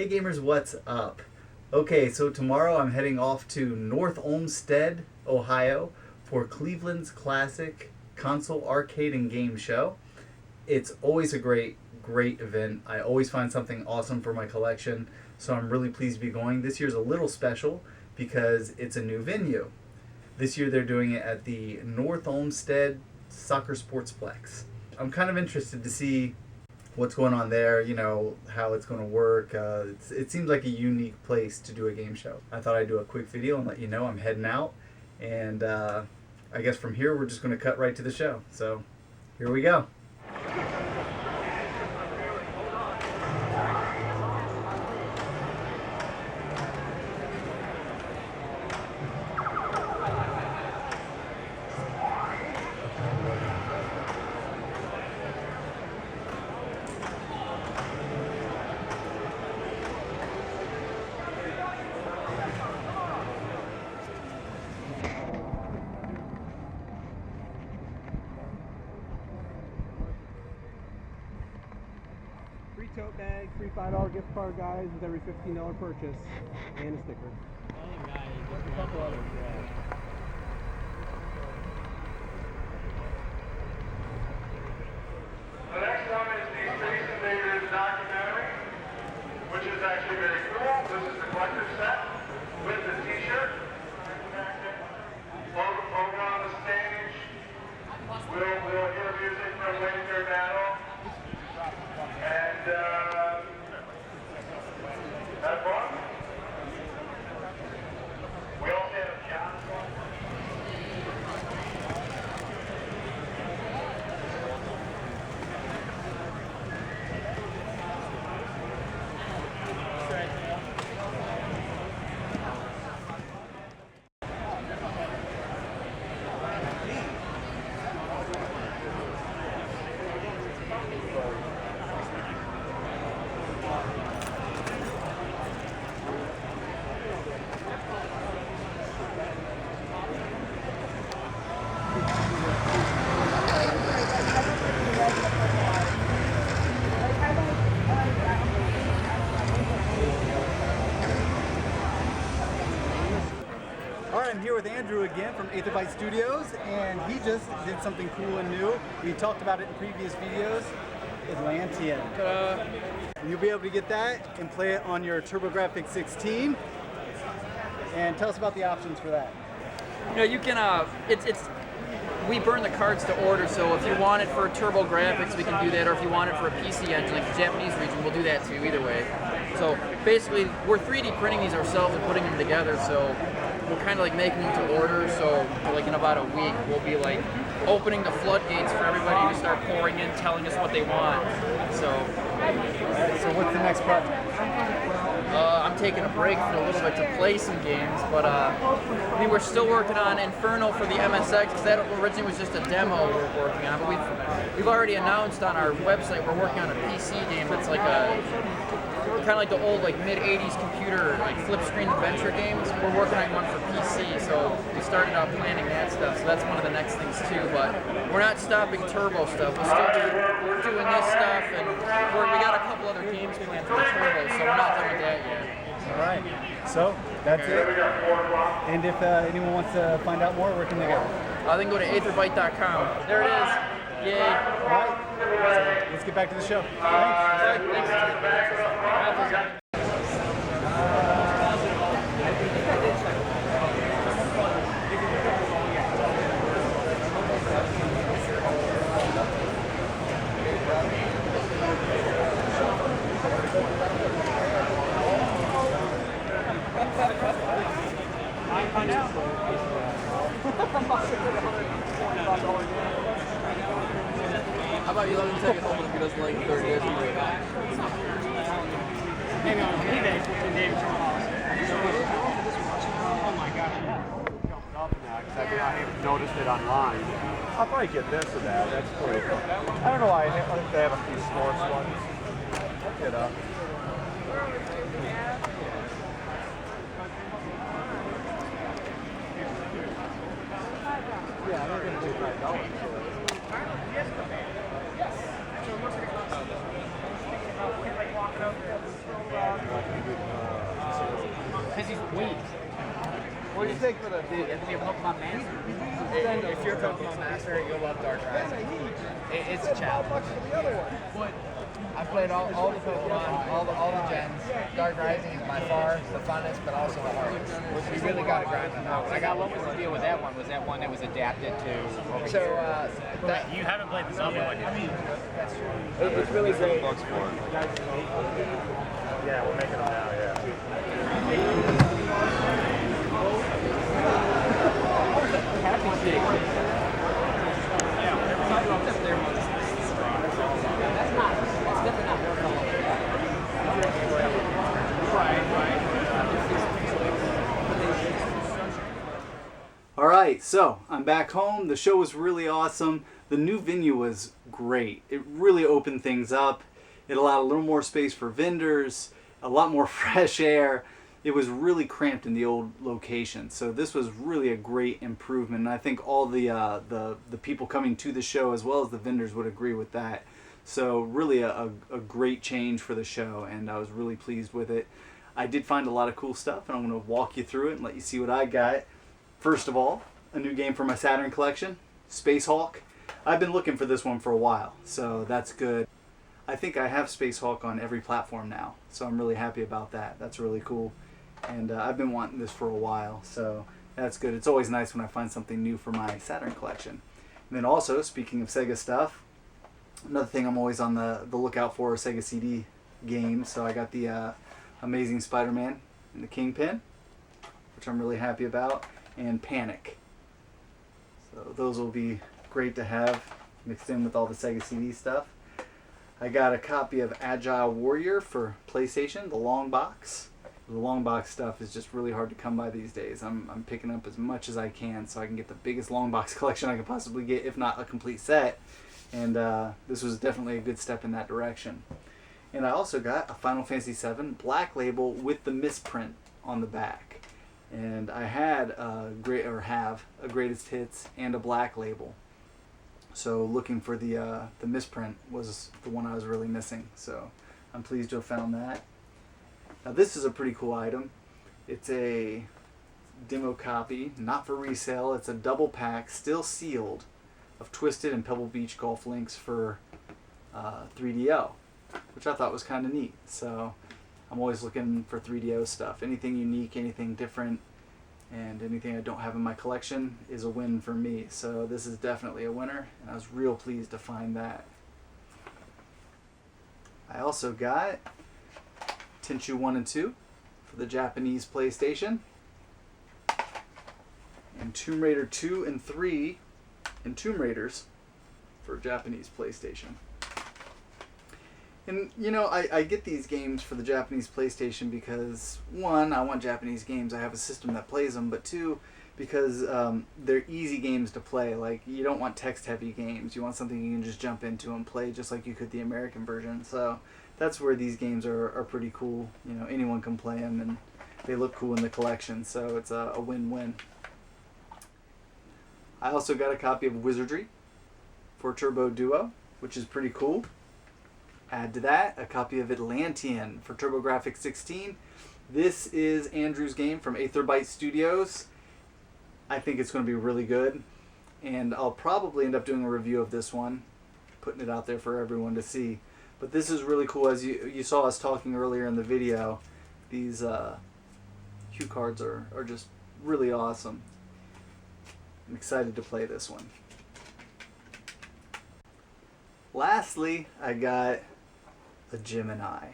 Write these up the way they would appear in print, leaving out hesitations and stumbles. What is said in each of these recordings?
Hey gamers, what's up? Okay, so tomorrow I'm heading off to North Olmsted, Ohio for Cleveland's Classic Console Arcade and Game Show. It's always a great event. I always find something awesome for my collection, so I'm really pleased to be going. This year's a little special because it's a new venue. This year they're doing it at the North Olmsted Soccer Sportsplex. I'm kind of interested to see what's going on there, you know, how it's going to work. It seems like a unique place to do a game show. I thought I'd do a quick video and let you know I'm heading out. And I guess from here we're just going to cut right to the show. So here we go. Free tote bag, free $5 gift card, guys, with every $15 purchase, and a sticker. A couple others, yeah. The next one is the Space Invaders documentary, which is actually very cool. This is the collector's set with the t-shirt. Over on the stage, we'll hear music from Winter Battle. And have fun. We also have John. Alright, I'm here with Andrew again from Aether Studios, and he just did something cool and new. We talked about it in previous videos. Atlantean. And you'll be able to get that and play it on your TurboGrafx 16. And tell us about the options for that. You know, you can, we burn the cards to order, so if you want it for TurboGrafx, we can do that, or if you want it for a PC engine, like the Japanese region, we'll do that too, either way. So basically, we're 3D printing these ourselves and putting them together, so we're kind of like making them to order, so like in about a week, we'll be like opening the floodgates for everybody to start pouring in, telling us what they want. So what's the next project? I'm taking a break for a little bit to play some games, but I mean, we're still working on Inferno for the MSX, because that originally was just a demo we were working on, but we've already announced on our website we're working on a PC game that's like a kind of like the old like mid-80s computer like flip screen adventure games. We're working on one for PC, so we started out planning that stuff, so that's one of the next things too, but we're not stopping turbo stuff. We'll still be doing this stuff, and we got a couple other games planned for the turbo, so we're not done with that yet. Alright, so that's it. And if anyone wants to find out more, where can they go? Then go to aetherbyte.com. There it is. Yay. Alright, so let's get back to the show. Thanks. How about you let him take it home if he doesn't like 30 days? Maybe on eBay, which is David Charles. Oh my gosh, yeah. Jumped up now because I noticed it online. I'll probably get this or that. That's pretty cool. I don't know why. I think they have a few sports ones. Look it up. Yeah, they're going to do $5. Because he's weak. What do you think for the Dude, you have to be a Pokemon master. If you're a Pokemon master, you'll love Dark Rising. It's a challenge. I've played all the Pokemon, all the gens. Dark Rising is by far the funnest, but also the hardest. You really got to grind them out. What was the deal with that one? Was that one that was adapted to? So You haven't played the zombie one yet. that's true. It's really great. Bucks for it. Yeah, we're making them now, yeah. All right, so I'm back home. The show was really awesome. The new venue was great. It really opened things up. It allowed a little more space for vendors, a lot more fresh air. It was really cramped in the old location, so this was really a great improvement. And I think all the people coming to the show, as well as the vendors, would agree with that. So really a great change for the show, and I was really pleased with it. I did find a lot of cool stuff, and I'm going to walk you through it and let you see what I got. First of all, a new game for my Saturn collection, Space Hawk. I've been looking for this one for a while, so that's good. I think I have Space Hawk on every platform now, so I'm really happy about that. That's really cool. And I've been wanting this for a while, so that's good. It's always nice when I find something new for my Saturn collection. And then also, speaking of Sega stuff, another thing I'm always on the lookout for are Sega CD games. So I got the Amazing Spider-Man and the Kingpin, which I'm really happy about, and Panic. So those will be great to have mixed in with all the Sega CD stuff. I got a copy of Agile Warrior for PlayStation, the long box. The long box stuff is just really hard to come by these days. I'm picking up as much as I can so I can get the biggest long box collection I can possibly get, if not a complete set. And this was definitely a good step in that direction. And I also got a Final Fantasy VII Black Label with the misprint on the back. And I had have a Greatest Hits and a Black Label. So looking for the misprint was the one I was really missing. So I'm pleased to have found that. Now this is a pretty cool item. It's a demo copy, not for resale. It's a double pack, still sealed, of Twisted and Pebble Beach golf links for 3DO, which I thought was kind of neat. So I'm always looking for 3DO stuff. Anything unique, anything different, and anything I don't have in my collection is a win for me. So this is definitely a winner, and I was real pleased to find that. I also got Tenchu 1 and 2 for the Japanese PlayStation, and Tomb Raider 2 and 3 and Tomb Raiders for Japanese PlayStation. And you know, I get these games for the Japanese PlayStation because, one, I want Japanese games. I have a system that plays them, but two, because they're easy games to play. Like, you don't want text-heavy games. You want something you can just jump into and play just like you could the American version. So that's where these games are pretty cool. You know, anyone can play them, and they look cool in the collection, so it's a win-win. I also got a copy of Wizardry for Turbo Duo, which is pretty cool. Add to that a copy of Atlantean for TurboGrafx 16. This is Andrew's game from Aether Studios. I think it's going to be really good, and I'll probably end up doing a review of this one, putting it out there for everyone to see. But this is really cool. As you saw us talking earlier in the video, these cue cards are just really awesome. I'm excited to play this one. Lastly, I got a Gemini,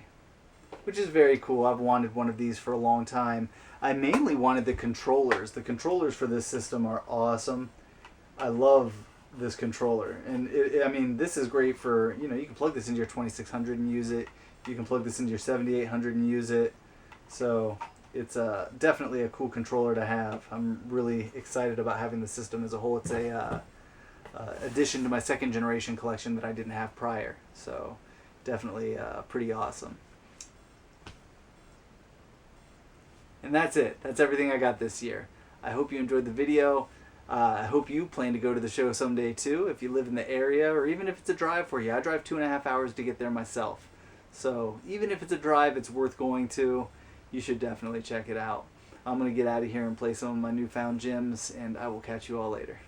which is very cool. I've wanted one of these for a long time. I mainly wanted the controllers. The controllers for this system are awesome. I love this controller, and I mean, this is great for, you know, you can plug this into your 2600 and use it. You can plug this into your 7800 and use it. So it's definitely a cool controller to have. I'm really excited about having the system as a whole. It's a addition to my second generation collection that I didn't have prior. So definitely pretty awesome. And that's it. That's everything I got this year. I hope you enjoyed the video. I hope you plan to go to the show someday too, if you live in the area, or even if it's a drive for you. I drive 2.5 hours to get there myself. So even if it's a drive, it's worth going to. You should definitely check it out. I'm going to get out of here and play some of my newfound gyms, and I will catch you all later.